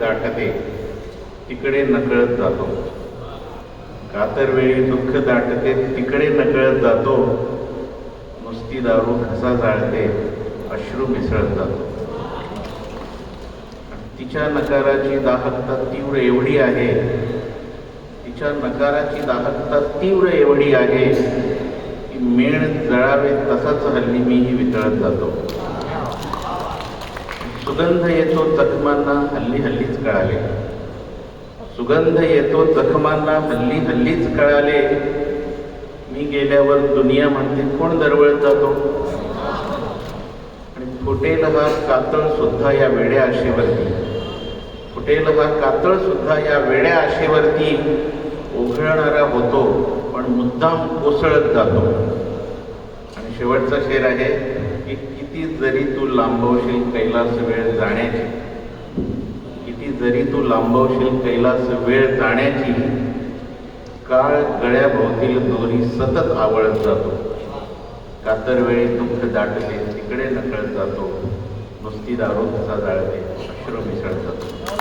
दाटते तिकडे नकळत जातो. कातरवेळी दुःख दाटते तिकडे नकळत जातो. नुसती दारू घसा जाळते अश्रू मिसळत जातो. तिच्या नकाराची दाहकता तीव्र एवढी आहे, तिच्या नकाराची दाहकता तीव्र एवढी आहे की मेण जळावे तसाच हल्ली मीही वितळत जातो. सुगंध येतो जखमांना हल्ली हल्लीच कळाले. सुगंध येतो जखमांना हल्ली हल्लीच कळाले. मी गेल्यावर दुनिया म्हणते कोण दरवळत जातो. आणि फुटेल हा कातळ सुद्धा या वेड्या आशेवरती, फुटेल हा कातळ सुद्धा या वेड्या आशेवरती ओघळणारा होतो, पण मुद्दाम कोसळत जातो. आणि शेवटचा शेर आहे की किती जरी तू लांबवशील कैलास वेळ जाण्याची, किती जरी तू लांबवशील कैलास वेळ जाण्याची, काळ गळ्याभोवतील दोरी सतत आवळत जातो. कातरवेळी दुःख दाटते तिकडे नकळत जातो. नुसती दारू घसा जाळते अश्रू मिसळत जातो.